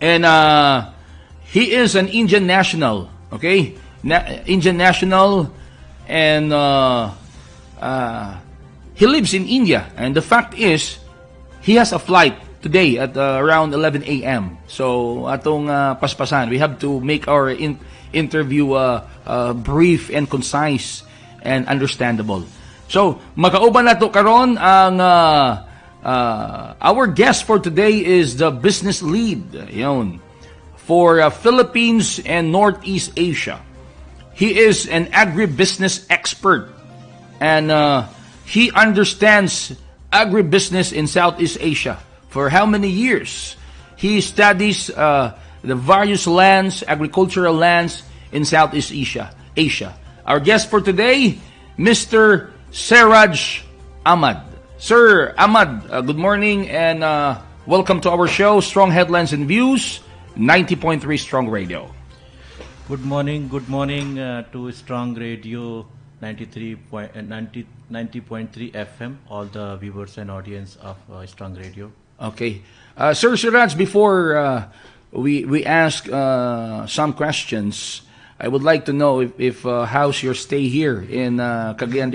And he is an Indian national, okay? Indian national, and he lives in India. And the fact is, he has a flight today at around 11 a.m. So, atong paspasan, we have to make our interview brief and concise and understandable. So, makauban na to karon ang our guest for today is the business lead for Philippines and Northeast Asia. He is an agribusiness expert, and he understands agribusiness in Southeast Asia. For how many years? He studies the various lands, agricultural lands in Southeast Asia. Our guest for today, Mr. Seraj Ahmad. Sir Ahmad, good morning and welcome to our show, Strong Headlines and Views, 90.3 Strong Radio. Good morning to Strong Radio 90.3 FM, all the viewers and audience of Strong Radio. Okay. Sir Seraj, before we ask some questions, I would like to know if how's your stay here in Cagayan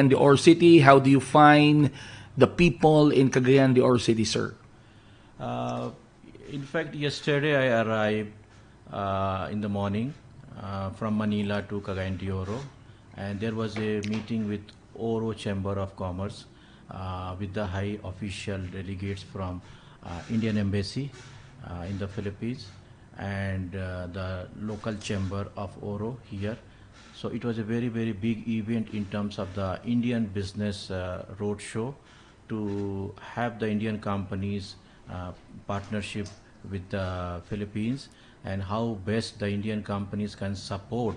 de Oro City? How do you find the people in Cagayan de Oro City, sir? In fact, yesterday I arrived in the morning from Manila to Cagayan de Oro, and there was a meeting with Oro Chamber of Commerce with the high official delegates from Indian Embassy in the Philippines and the local chamber of Oro here. So it was a very, very big event in terms of the Indian business roadshow to have the Indian companies partnership with the Philippines and how best the Indian companies can support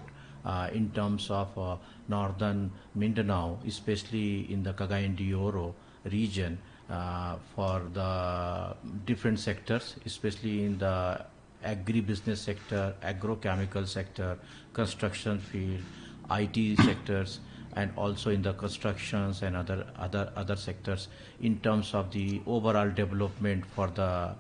in terms of northern Mindanao, especially in the Cagayan de Oro region for the different sectors, especially in the agri-business sector, agrochemical sector, construction field, IT sectors, and also in the constructions and other sectors in terms of the overall development for the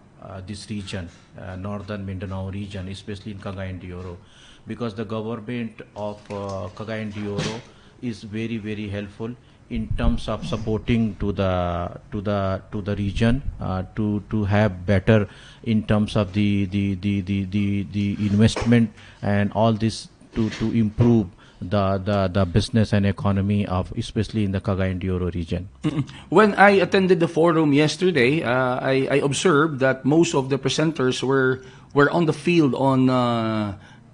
this region, northern Mindanao region, especially in Cagayan de Oro, because the government of Cagayan de Oro is very, very helpful in terms of supporting to the region to have better in terms of the investment and all this to improve the business and economy of especially in the Cagayan de Oro region. When I attended the forum yesterday, I observed that most of the presenters were on the field on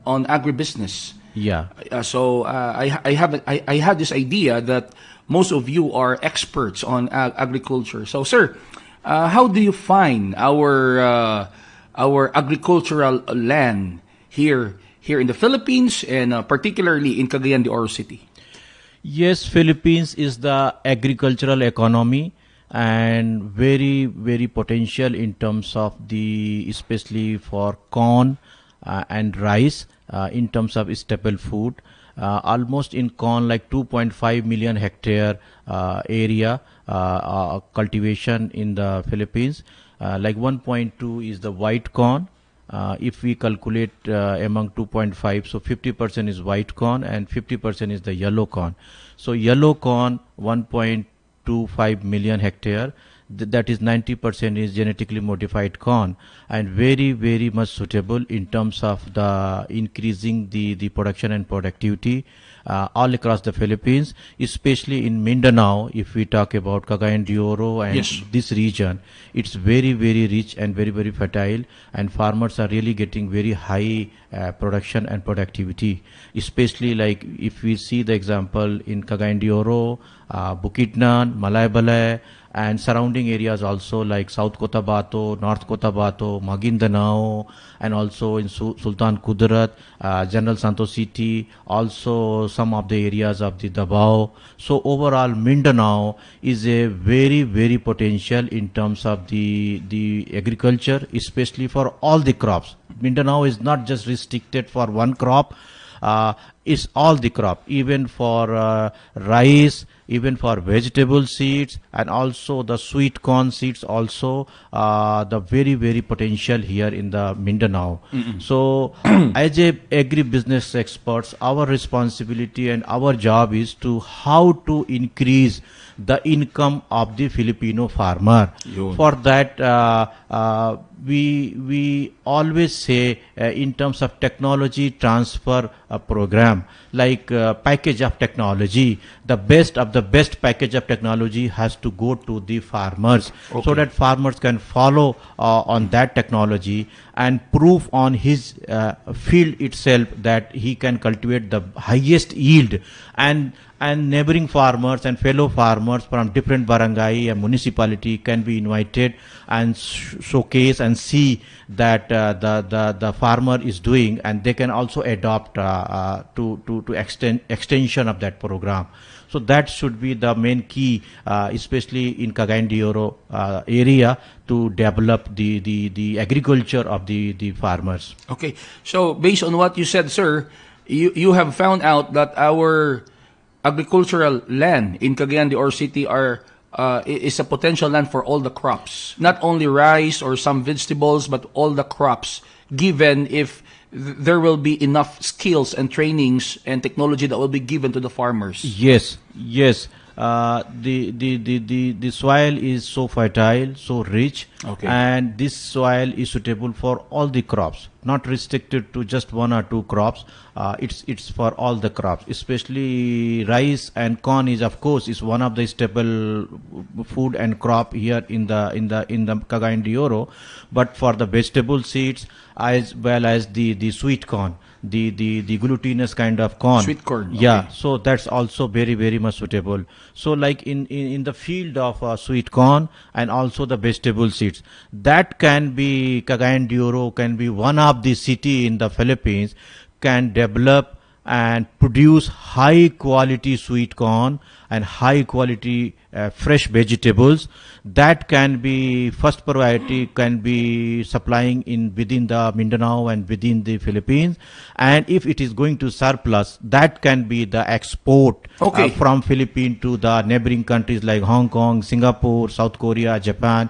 agribusiness. Yeah. So I had this idea that most of you are experts on agriculture. So, sir, how do you find our agricultural land here in the Philippines and particularly in Cagayan de Oro City? Yes, Philippines is the agricultural economy and very, very potential in terms of the especially for corn and rice in terms of staple food. Almost in corn like 2.5 million hectare area cultivation in the Philippines. Like 1.2 is the white corn. If we calculate among 2.5, so 50% is white corn and 50% is the yellow corn. So yellow corn 1.25 million hectare. That is 90% is genetically modified corn and very, very much suitable in terms of the increasing the production and productivity all across the Philippines, especially in Mindanao. If we talk about Cagayan de Oro and yes, this region, it's very, very rich and very, very fertile, and farmers are really getting very high production and productivity, especially like if we see the example in Cagayan de Oro, Bukidnon, Malaybalay, and surrounding areas also like South Cotabato, North Cotabato, Maguindanao, and also in Sultan Kudarat, General Santos City, also some of the areas of the Davao. So overall Mindanao is a very, very potential in terms of the agriculture, especially for all the crops. Mindanao is not just restricted for one crop, is all the crop, even for rice, even for vegetable seeds, and also the sweet corn seeds also, the very potential here in the Mindanao. So as a agri-business experts, our responsibility and our job is to how to increase the income of the Filipino farmer. Yun. For that, we always say in terms of technology transfer program, like package of technology, the best of the best package of technology has to go to the farmers, so that farmers can follow on that technology and prove on his field itself that he can cultivate the highest yield, and neighboring farmers and fellow farmers from different barangay and municipality can be invited and showcase and see that the farmer is doing, and they can also adopt to extension of that program. So that should be the main key, especially in Cagayan de Oro area, to develop the agriculture of the farmers. Okay. So based on what you said, sir, you have found out that our agricultural land in Cagayan de Oro City is a potential land for all the crops, not only rice or some vegetables, but all the crops, given if there will be enough skills and trainings and technology that will be given to the farmers. Yes. The soil is so fertile, so rich, and this soil is suitable for all the crops, not restricted to just one or two crops. It's for all the crops, especially rice and corn is of course is one of the staple food and crop here in the Cagayan de Oro. But for the vegetable seeds as well as the sweet corn, the glutinous kind of corn, sweet corn, yeah, so that's also very much suitable. So like in the field of sweet corn and also the vegetable seeds, that can be Cagayan de Oro can be one of the city in the Philippines can develop and produce high quality sweet corn and high quality fresh vegetables that can be first priority, can be supplying in within the Mindanao and within the Philippines, and if it is going to surplus, that can be the export from Philippines to the neighboring countries like Hong Kong, Singapore, South Korea, Japan,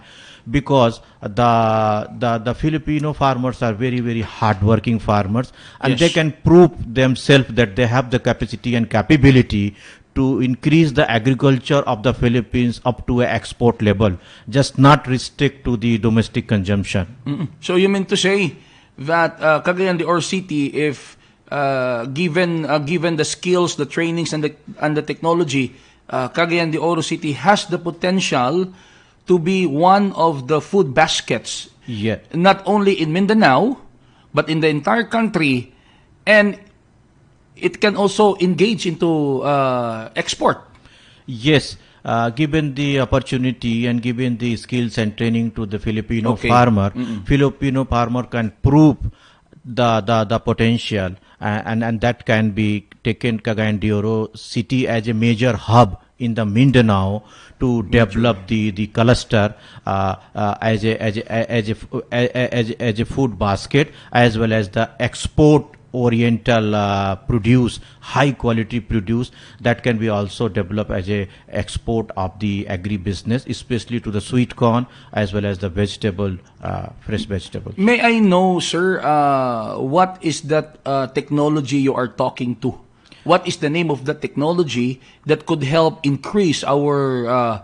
because the Filipino farmers are very hardworking farmers, and they can prove themselves that they have the capacity and capability to increase the agriculture of the Philippines up to an export level, just not restrict to the domestic consumption. So you mean to say that Cagayan de Oro City, if given the skills, the trainings, and the technology, Cagayan de Oro City has the potential to be one of the food baskets, not only in Mindanao, but in the entire country, and it can also engage into export. Yes, given the opportunity and given the skills and training to the Filipino farmer, Filipino farmer can prove the potential, and that can be taken Cagayan de Oro City as a major hub in the Mindanao to develop the cluster as a food basket, as well as the export oriental produce, high quality produce that can be also developed as a export of the agri-business, especially to the sweet corn as well as the vegetable, fresh vegetables. May I know, sir, what is that technology you are talking to? What is the name of the technology that could help increase our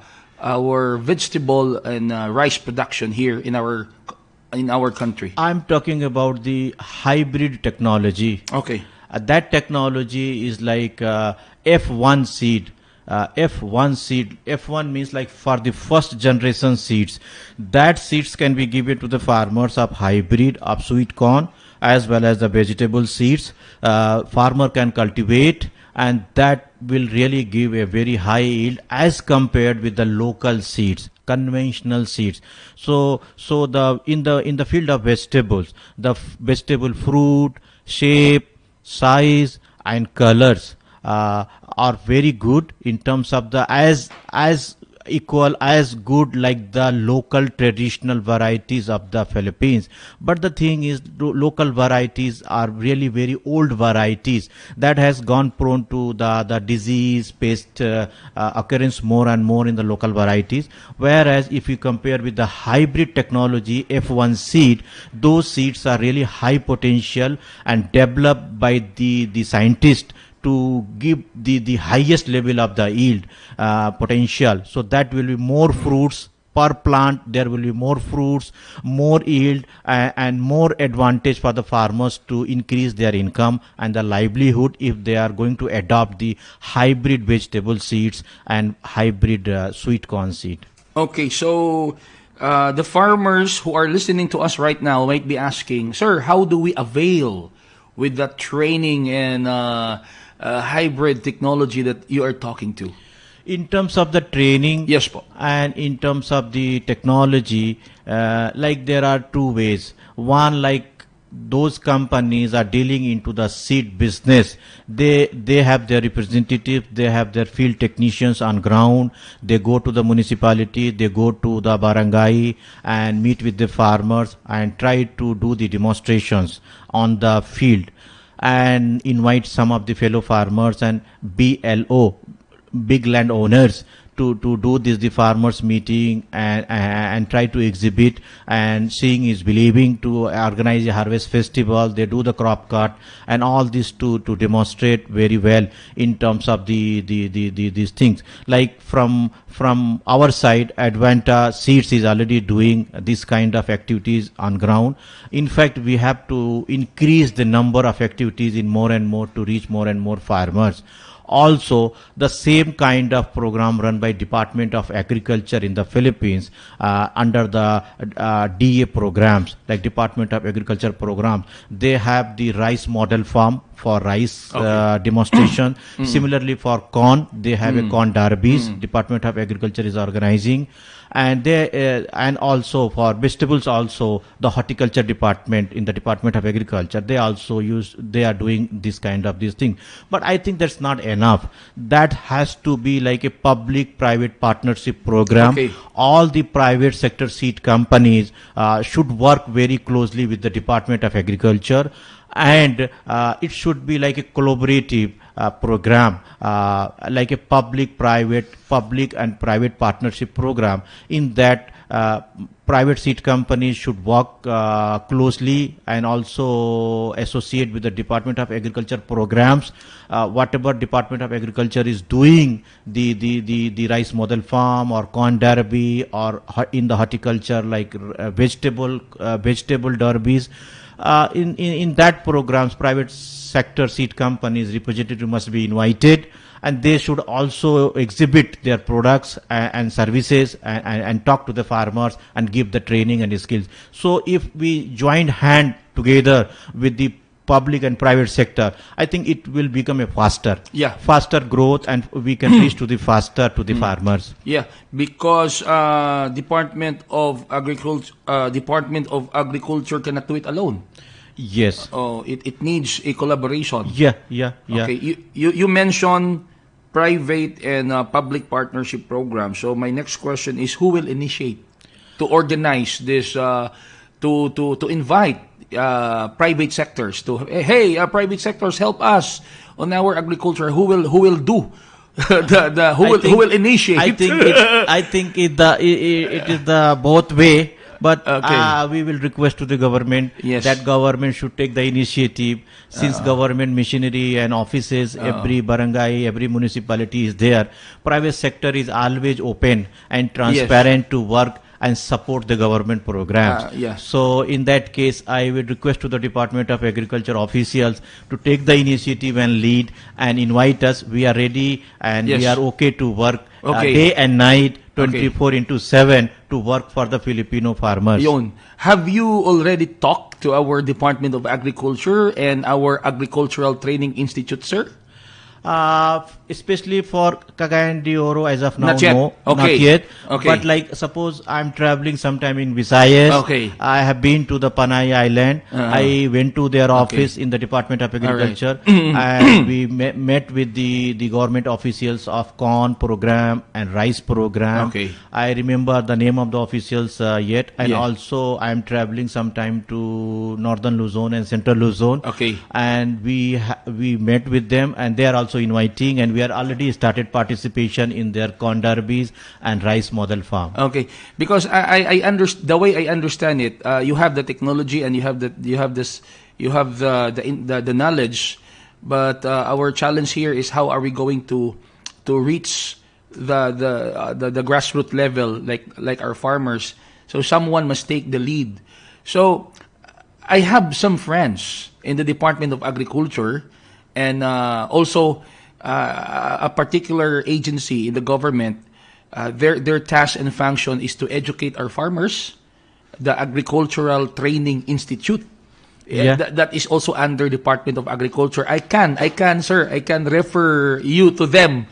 vegetable and rice production here in our country? I'm talking about the hybrid technology. That technology is like F1 seed. F1 means like for the first generation seeds. That seeds can be given to the farmers of hybrid of sweet corn as well as the vegetable seeds. Farmer can cultivate, and that will really give a very high yield as compared with the local seeds, conventional seeds. So in the field of vegetables, the vegetable fruit, shape, size, and colors are very good in terms of the as equal as good like the local traditional varieties of the Philippines. But the thing is, local varieties are really very old varieties that has gone prone to the disease pest occurrence more and more in the local varieties. Whereas if you compare with the hybrid technology F1 seed, those seeds are really high potential and developed by the scientists to give the highest level of the yield potential. So that will be more fruits per plant, there will be more fruits, more yield, and more advantage for the farmers to increase their income and the livelihood if they are going to adopt the hybrid vegetable seeds and hybrid sweet corn seed. Okay, so the farmers who are listening to us right now might be asking, Sir, how do we avail with that training and hybrid technology that you are talking to? In terms of the training, Yes po. and in terms of the technology, like there are two ways. One, like those companies are dealing into the seed business. They have their representatives, they have their field technicians on ground. They go to the municipality, they go to the barangay and meet with the farmers and try to do the demonstrations on the field and invite some of the fellow farmers and BLO, big land owners, to do this the farmers meeting and try to exhibit, and seeing is believing, to organize a harvest festival. They do the crop cut and all this to demonstrate very well in terms of these things. Like from our side, Advanta Seeds is already doing this kind of activities on ground. In fact, we have to increase the number of activities in more and more to reach more and more farmers. Also, the same kind of program run by Department of Agriculture in the Philippines under the DA programs, like Department of Agriculture programs. They have the rice model farm for rice demonstration. Similarly, for corn, they have a corn derbies. Department of Agriculture is organizing. And they and also for vegetables, also the horticulture department in the Department of Agriculture, they are doing this kind of this thing. But I think that's not enough. That has to be like a public private partnership program. Okay. All the private sector seed companies should work very closely with the Department of Agriculture, and it should be like a collaborative program, like a public and private partnership program. In that, private seed companies should work closely and also associate with the Department of Agriculture programs. Whatever Department of Agriculture is doing, the rice model farm or corn derby, or in the horticulture like vegetable derbies. In that programs, private sector seed companies representative must be invited, and they should also exhibit their products and services and talk to the farmers and give the training and skills. So if we join hand together with the public and private sector, I think it will become a faster growth, and we can reach to the faster to the farmers. Yeah, because Department of Agriculture cannot do it alone. Yes. Oh, it needs a collaboration. Yeah. Okay, you mentioned private and public partnership program. So my next question is, who will initiate to organize this, to invite private sectors to, hey, private sectors, help us on our agriculture. Who will do who will initiate? I think it is the both way. But we will request to the government that government should take the initiative, since government machinery and offices, every barangay, every municipality is there. Private sector is always open and transparent to work and support the government programs. So in that case, I would request to the Department of Agriculture officials to take the initiative and lead and invite us. We are ready and we are okay to work day and night, 24/7 to work for the Filipino farmers. Yon. Have you already talked to our Department of Agriculture and our Agricultural Training Institute, sir? especially for Cagayan de Oro as of now, Not yet. no, Okay. not yet. Okay. But like suppose I'm traveling sometime in Visayas. Okay. I have been to the Panay Island. I went to their office in the Department of Agriculture, and we met with the government officials of corn program and rice program. Okay. I remember the name of the officials yet, and Yeah. also I'm traveling sometime to Northern Luzon and Central Luzon. Okay. And we met with them, and they are also inviting, and we are already started participation in their corn derbies and rice model farm. Okay, because I understand the way I understand it. You have the technology and you have the knowledge, but our challenge here is how are we going to reach the grassroots level like our farmers. So someone must take the lead. So I have some friends in the Department of Agriculture and also a particular agency in the government. Their task and function is to educate our farmers. The Agricultural Training Institute. Yeah. That is also under Department of Agriculture. I can, sir, I can refer you to them,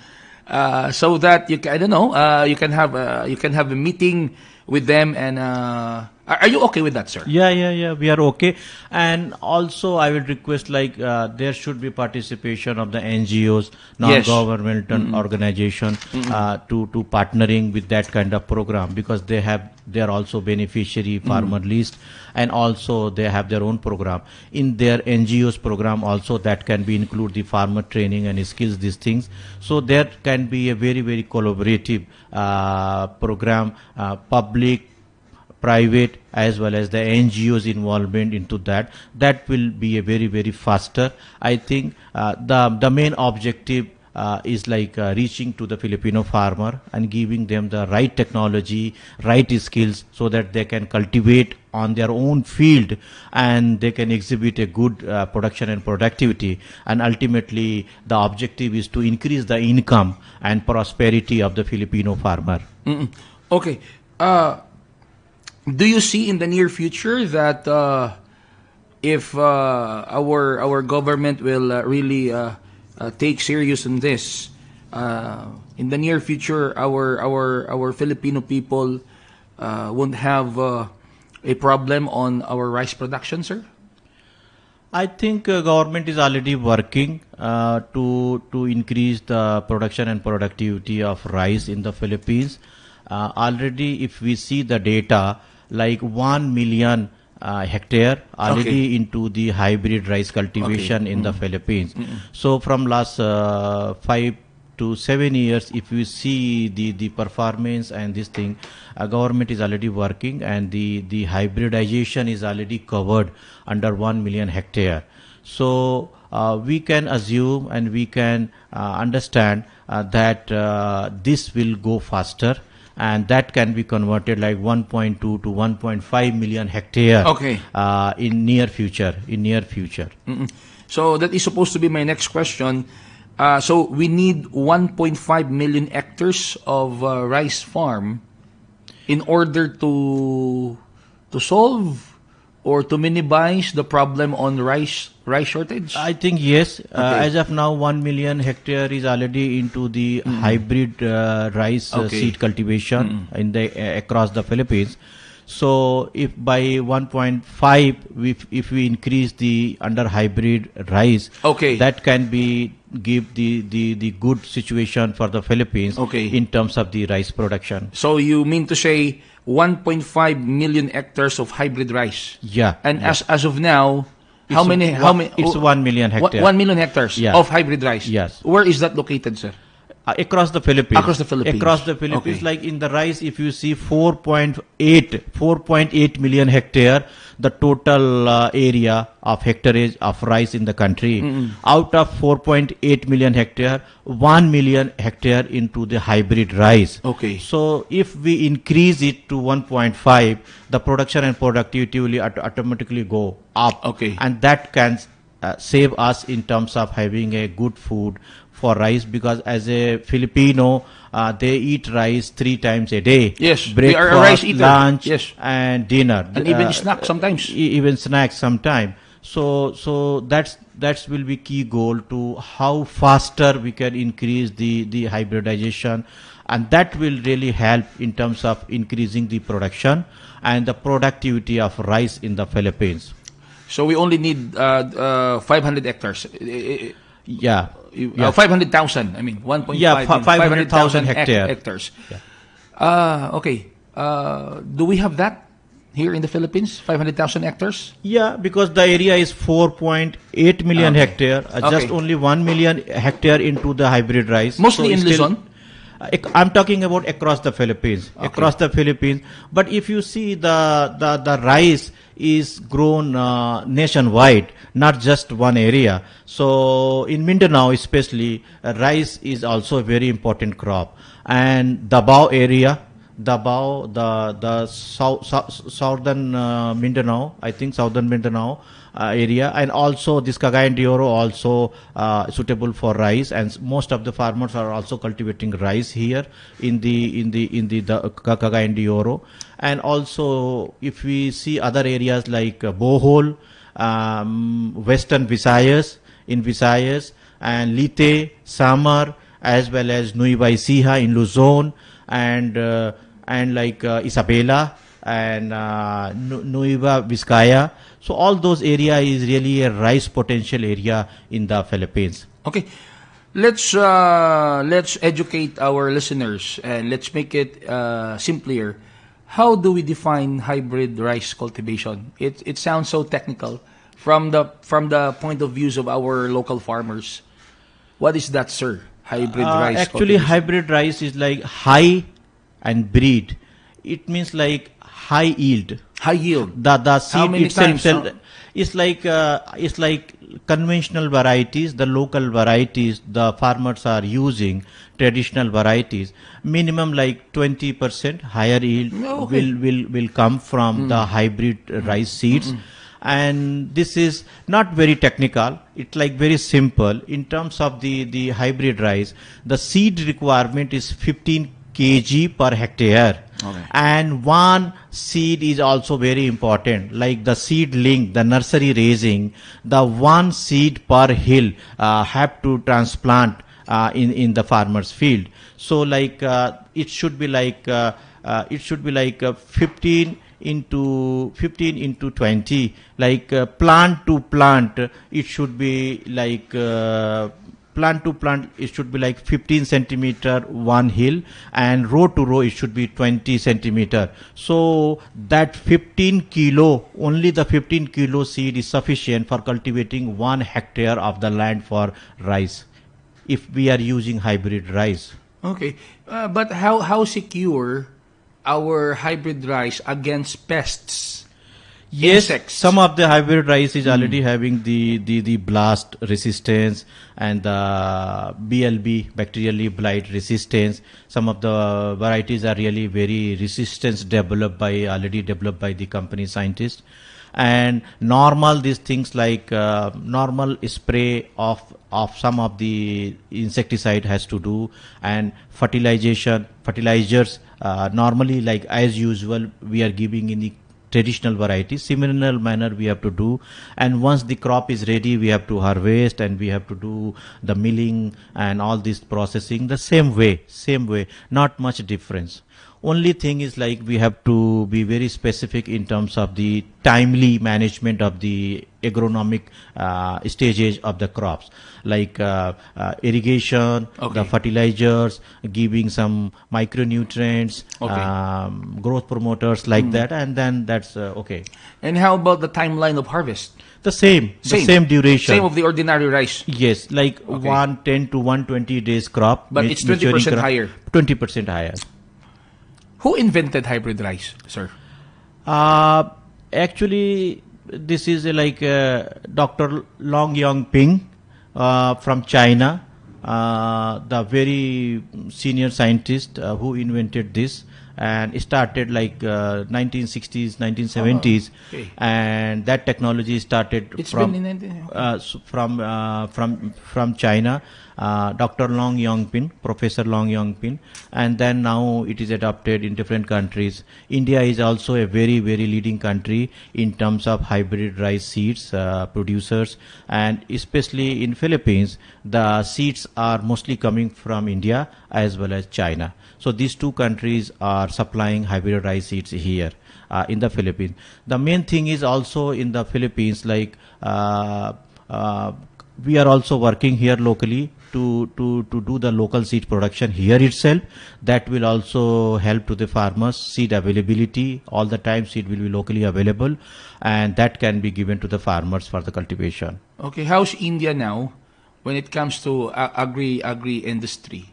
so that you can, I don't know, you can have a meeting with them. And are you okay with that, sir? Yeah. We are okay. And also, I will request there should be participation of the NGOs, non-governmental organization, to partnering with that kind of program, because they are also beneficiary farmer list, and also they have their own program in their NGOs program. Also, that can be include the farmer training and skills, these things. So there can be a very, very collaborative program, public, private, as well as the NGOs involvement into that. That will be a very, very faster. I think the main objective is reaching to the Filipino farmer and giving them the right technology, right skills, so that they can cultivate on their own field and they can exhibit a good production and productivity. And ultimately, the objective is to increase the income and prosperity of the Filipino farmer. Okay. Do you see in the near future that if our government will really take serious on this, in the near future our Filipino people won't have a problem on our rice production, sir? I think government is already working to increase the production and productivity of rice in the Philippines. Already, if we see the data, 1 million hectare already into the hybrid rice cultivation in the Philippines. So from last 5 to 7 years, if you see the performance and this thing, government is already working, and the hybridization is already covered under 1 million hectare. So we can assume and we can understand that this will go faster, and that can be converted 1.2 to 1.5 million hectare in near future. So that is supposed to be my next question. So we need 1.5 million hectares of rice farm in order to solve or to minimize the problem on rice shortage? I think yes. As of now, 1 million hectare is already into the hybrid rice seed cultivation in the across the Philippines. So if by 1.5, if we increase the under hybrid rice, that can be give the good situation for the Philippines in terms of the rice production. So you mean to say 1.5 million hectares of hybrid rice? Yeah. And as of now, how many? It's 1 million hectares. 1 million hectares of hybrid rice. Yes. Where is that located, sir? Across the Philippines. Across the Philippines. Like in the rice, if you see 4.8 million hectare, the total area of hectareage of rice in the country. Out of 4.8 million hectare, 1 million hectare into the hybrid rice. So if we increase it to 1.5, the production and productivity will automatically go up. And that can save us in terms of having a good food for rice, because as a Filipino, they eat rice 3 times a day. Yes, breakfast, we are a rice eater. Lunch, yes, and dinner, and even snacks sometimes. Even snacks sometimes. So that's will be key goal to how faster we can increase the hybridization, and that will really help in terms of increasing the production and the productivity of rice in the Philippines. So we only need 500 hectares. Yeah, yeah, 500,000. I mean, 1.5 yeah, 500,000 hectares. Okay. Do we have that here in the Philippines? 500,000 hectares? Yeah, because the area is 4.8 million Okay. hectare, Okay. just only 1 million hectare into the hybrid rice. Mostly in it's still- Luzon? I'm talking about across the Philippines. Okay. Across the Philippines. But if you see the rice is grown nationwide, not just one area. So in Mindanao especially, rice is also a very important crop. And Davao area, Davao, the southern Mindanao, I think southern Mindanao area, and also this Cagayan de Oro also suitable for rice, and most of the farmers are also cultivating rice here in the Cagayan de Oro. And also if we see other areas like Bohol, Western Visayas, in Visayas, and Leyte, Samar, as well as Nueva Ecija in Luzon, and like Isabela and Nueva Vizcaya. So all those area is really a rice potential area in the Philippines. Okay. Let's educate our listeners and let's make it simpler. How do we define hybrid rice cultivation? It sounds so technical from the point of views of our local farmers. What is that, sir? Hybrid rice Actually, cultivation. hybrid rice is like high and breed. It means like high yield. High yield. The seed many itself times? is like conventional varieties, the local varieties the farmers are using, traditional varieties. Minimum like 20% higher yield Okay. will come from the hybrid rice seeds. And this is not very technical, it's like very simple. In terms of the hybrid rice, the seed requirement is 15 kg per hectare. Okay. And one seed is also very important, like the seedling, the nursery raising, the one seed per hill have to transplant in the farmer's field. So like it should be like 15 into 20, like plant to plant it should be like plant to plant it should be like 15 centimeter one hill, and row to row it should be 20 centimeter. So that 15 kilo, only the 15 kilo seed is sufficient for cultivating 1 hectare of the land for rice, if we are using hybrid rice. Okay. But how secure our hybrid rice against pests? Yes, Insects. some of the hybrid rice is already having the blast resistance and the BLB, bacterial blight resistance. Some of the varieties are really very resistance already developed by the company scientists. And normal these things like normal spray of some of the insecticide has to do, and fertilizers normally like as usual we are giving in the traditional varieties, similar manner we have to do. And once the crop is ready, we have to harvest and we have to do the milling and all this processing the same way, not much difference. Only thing is like we have to be very specific in terms of the timely management of the agronomic stages of the crops, like irrigation, Okay. the fertilizers, giving some micronutrients, Okay. growth promoters like that, and then that's okay. And how about the timeline of harvest? The same duration. Same of the ordinary rice. Yes, like Okay. 110 to 120 days crop. But it's 20% higher. 20% higher. Who invented hybrid rice, sir? Actually, this is like Dr. Long Yong Ping from China, the very senior scientist who invented this, and started like 1960s, 1970s, okay. and that technology started It's from been in 19... from China, Dr. Long Yongpin, Professor Long Yongpin, and then now it is adopted in different countries. India is also a very, very leading country in terms of hybrid rice seeds producers, and especially in Philippines, the seeds are mostly coming from India as well as China. So these two countries are supplying hybrid rice seeds here in the Philippines. The main thing is also in the Philippines, like we are also working here locally to do the local seed production here itself. That will also help to the farmers. Seed availability, all the time seed will be locally available, and that can be given to the farmers for the cultivation. Okay, how's India now when it comes to agri industry?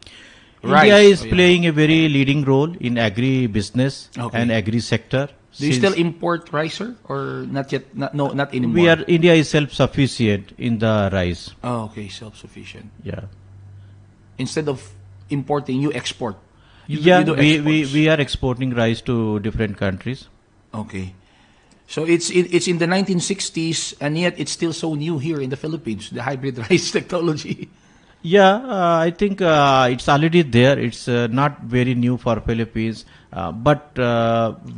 India Rice. is playing a very leading role in agri-business and agri-sector. Do you still import rice, sir, or not yet? No, not anymore. India is self-sufficient in the rice. Oh, okay, self-sufficient. Yeah. Instead of importing, you export. You do we are exporting rice to different countries. Okay. So it's in the 1960s, and yet it's still so new here in the Philippines, the hybrid rice technology. Yeah, I think it's already there. It's not very new for Philippines, but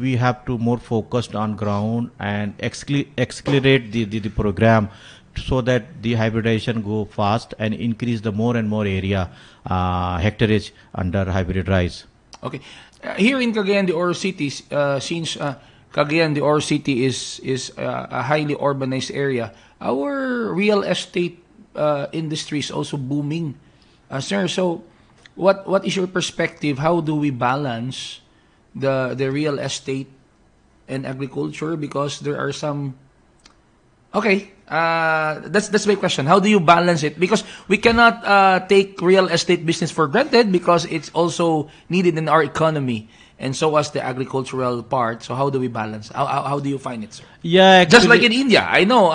we have to more focused on ground and accelerate the program so that the hybridization go fast and increase the more and more area hectareage under hybrid rice. Okay. Here in Cagayan de Oro City, since Cagayan de Oro City is a highly urbanized area, our real estate industry is also booming. Sir, so what is your perspective? How do we balance the real estate and agriculture? Because there are some. Okay, that's my question. How do you balance it? Because we cannot take real estate business for granted because it's also needed in our economy, and so as the agricultural part. So how do we balance? How do you find it, sir? Yeah, actually, just like in India, I know.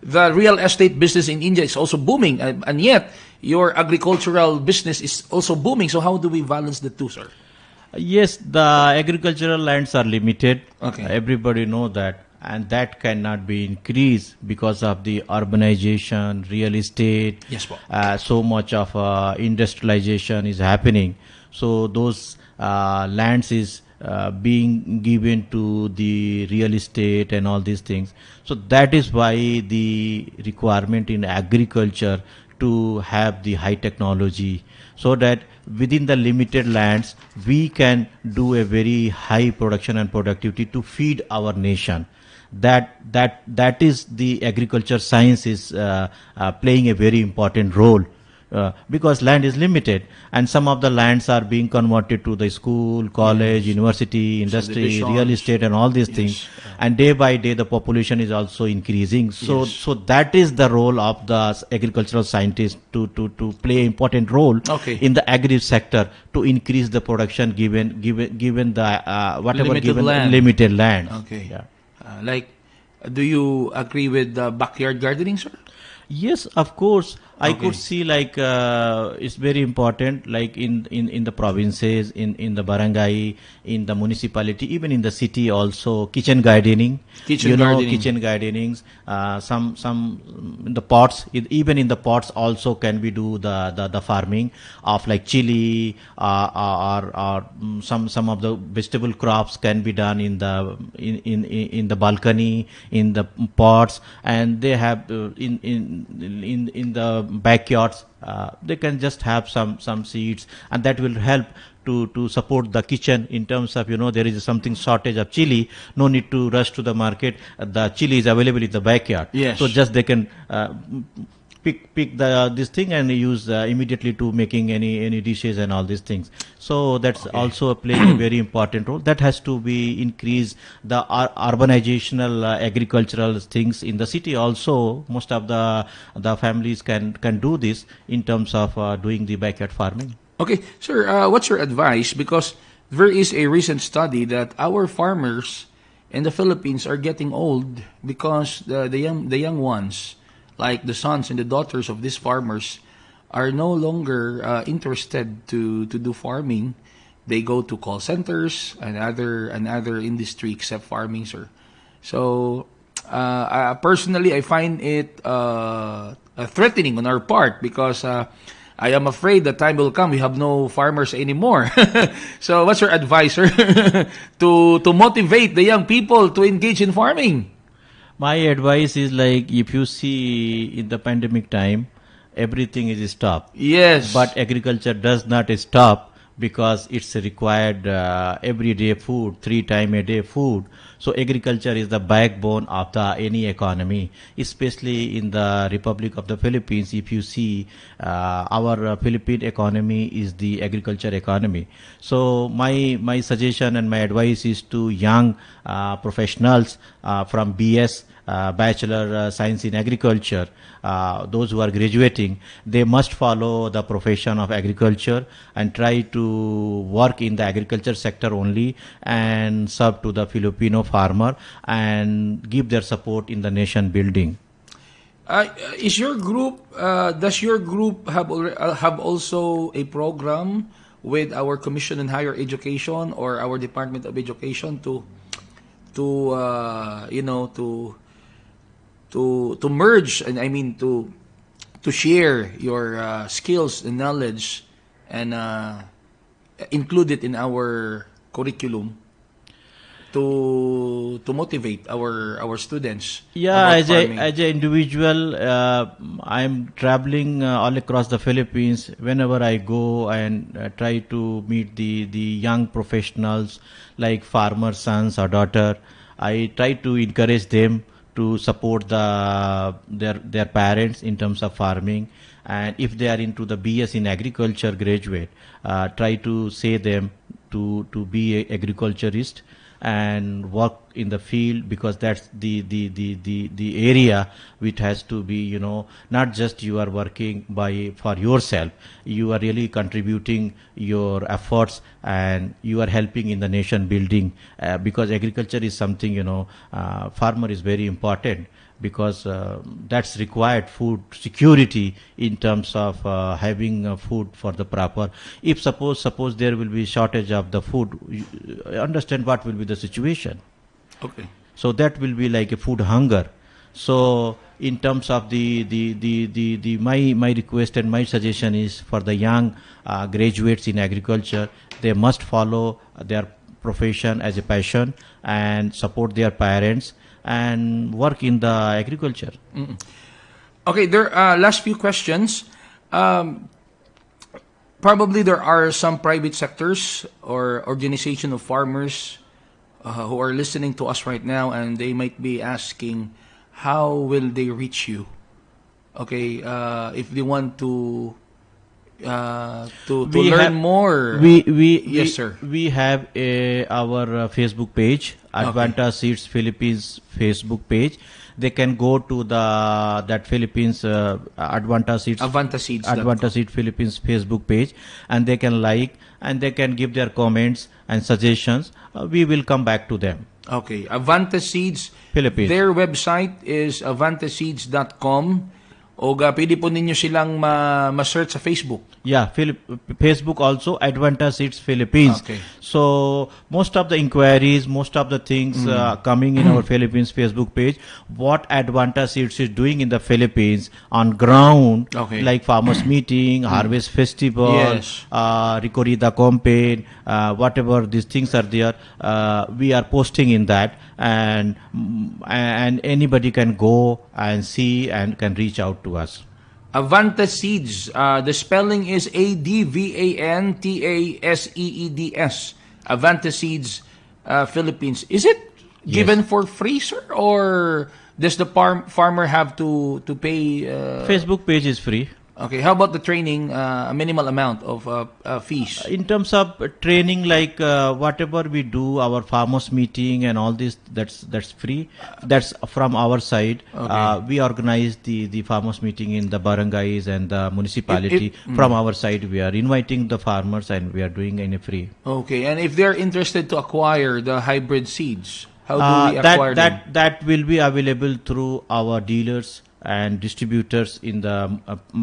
The real estate business in India is also booming, and yet your agricultural business is also booming. So how do we balance the two, sir? Yes, the agricultural lands are limited. Okay. Everybody know that, and that cannot be increased because of the urbanization, real estate. Yes, so much of industrialization is happening. So those lands is being given to the real estate and all these things. So that is why the requirement in agriculture to have the high technology, so that within the limited lands we can do a very high production and productivity to feed our nation. That is the agriculture science is playing a very important role. Because land is limited, and some of the lands are being converted to the school, college, university, industry, real estate, and all these things. And day by day, the population is also increasing. So that is the role of the agricultural scientists to play an important role in the agri sector to increase the production given the whatever limited land. Okay. Yeah. Do you agree with backyard gardening, sir? Yes, of course. I could see it's very important, like in the provinces, in the barangay, in the municipality, even in the city also, kitchen gardening. Kitchen gardenings. Some in the pots, even in the pots also can we do the farming of like chili or some of the vegetable crops can be done in the balcony, in the pots, and they have in the backyards, they can just have some seeds, and that will help to support the kitchen in terms of, there is something shortage of chili, no need to rush to the market, the chili is available in the backyard. Yes. So just they can pick this thing and use immediately to making any dishes and all these things. So that's also playing a very important role. That has to be increase the urbanizational agricultural things in the city also. Most of the families can do this in terms of doing the backyard farming. Okay, sir, what's your advice? Because there is a recent study that our farmers in the Philippines are getting old because the young ones, like the sons and the daughters of these farmers, are no longer interested to do farming. They go to call centers and other industry except farming, sir. So personally, I find it threatening on our part because I am afraid the time will come we have no farmers anymore. So what's your advice, sir, to motivate the young people to engage in farming? My advice is like if you see in the pandemic time, everything is stopped. Yes. But agriculture does not stop because it's required everyday food, 3 times a day food. So agriculture is the backbone of the any economy, especially in the Republic of the Philippines. If you see, our Philippine economy is the agriculture economy. So my suggestion and my advice is to young professionals from BS, Bachelor Science in Agriculture, those who are graduating, they must follow the profession of agriculture and try to work in the agriculture sector only and serve to the Filipino farmer and give their support in the nation building. Is your group? Does your group have also a program with our Commission on Higher Education or our Department of Education to merge, and I mean to share your skills and knowledge and include it in our curriculum to motivate our students? Yeah, About as farming? an individual, I'm traveling all across the Philippines. Whenever I go and try to meet the young professionals like farmer sons or daughter, I try to encourage them to support their parents in terms of farming. And if they are into the BS in agriculture graduate, try to say them to be a agriculturist and work in the field, because that's the area which has to be, not just you are working for yourself, you are really contributing your efforts and you are helping in the nation building, because agriculture is something, farmer is very important, because that's required food security in terms of having food for the proper. If suppose there will be shortage of the food, understand what will be the situation. Okay. So that will be like a food hunger. So in terms of the my request and my suggestion is for the young graduates in agriculture, they must follow their profession as a passion and support their parents and work in the agriculture. Okay, there last few questions. Probably there are some private sectors or organization of farmers who are listening to us right now, and they might be asking, how will they reach you? Okay, if they want to learn more. Yes, sir. We have our Facebook page, Advanta Seeds Philippines Facebook page. They can go to that Philippines Advanta Seeds Avanta Seed Philippines Facebook page, and they can like and they can give their comments and suggestions. We will come back to them. Okay, Avanta Seeds Philippines. Their website is avantaseeds.com. O pwede po ninyo silang ma-search sa Facebook. Yeah, Facebook also, Advanta Seeds Philippines. Okay. So most of the inquiries, most of the things coming in our Philippines Facebook page, what Advanta Seeds is doing in the Philippines on ground, Okay. like farmers meeting, harvest festival, Yes. Ricorida campaign, whatever these things are there, we are posting in that, and anybody can go and see and can reach out to us. Avanta Seeds. The spelling is ADVANTASEEDS. Avanta Seeds Philippines. Is it given for free, sir, or does the farmer have to pay? Facebook page is free. Okay. How about the training? A minimal amount of fees. In terms of training, like whatever we do, our farmers meeting and all this, that's free. That's from our side. Okay. We organize the farmers meeting in the barangays and the municipality. From our side, we are inviting the farmers and we are doing in a free. Okay. And if they're interested to acquire the hybrid seeds, how do we acquire them? That will be available through our dealers and distributors in the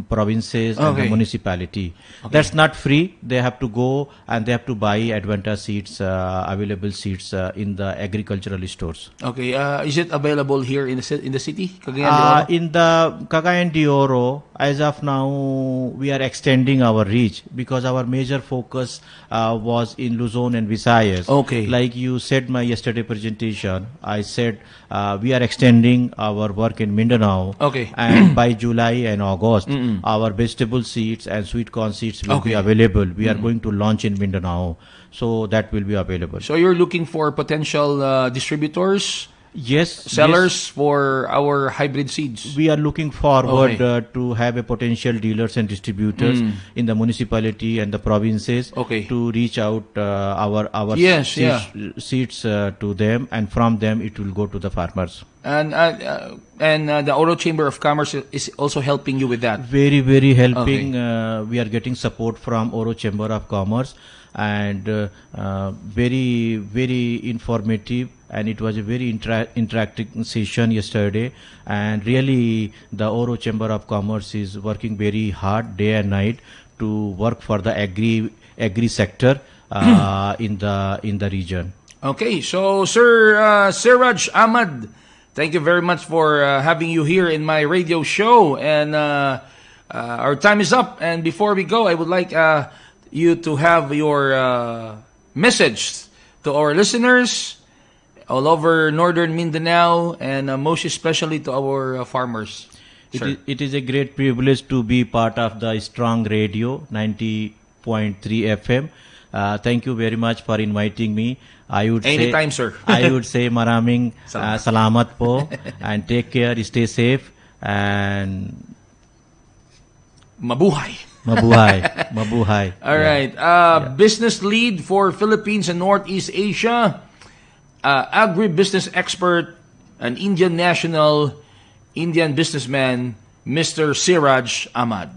provinces and the Okay. municipality. That's not free. They have to go and they have to buy Advanta seeds, available seeds in the agricultural stores. Okay, is it available here in the city, Cagayan de Oro? In the Cagayan de Oro, as of now, we are extending our reach because our major focus was in Luzon and Visayas. Okay. Like you said, my yesterday presentation, I said we are extending our work in Mindanao. Okay. And by July and August, our vegetable seeds and sweet corn seeds will be Okay. available. We are going to launch in Mindanao, so that will be available. So you're looking for potential distributors, Yes, sellers for our hybrid seeds. we are looking forward Okay. to have a potential dealers and distributors in the municipality and the provinces Okay. to reach out our Yes, seeds to them, and from them it will go to the farmers. And the Oro Chamber of Commerce is also helping you with that. Very, very helping. We are getting support from Oro Chamber of Commerce, and very, very informative. And it was a very interactive session yesterday. And really, the Oro Chamber of Commerce is working very hard day and night to work for the agri sector in the region. Okay, so Sir Seraj Ahmad, thank you very much for having you here in my radio show. And our time is up. And before we go, I would like you to have your message to our listeners all over northern Mindanao, and most especially to our farmers. Sir. It is a great privilege to be part of the Strong Radio 90.3 FM. Thank you very much for inviting me. I would Anytime, say, sir. I would say maraming salamat po, and take care, stay safe, and Mabuhay. mabuhay, mabuhay. All right. Business lead for Philippines and Northeast Asia, agri-business expert, an Indian national, Indian businessman, Mr. Seraj Ahmad.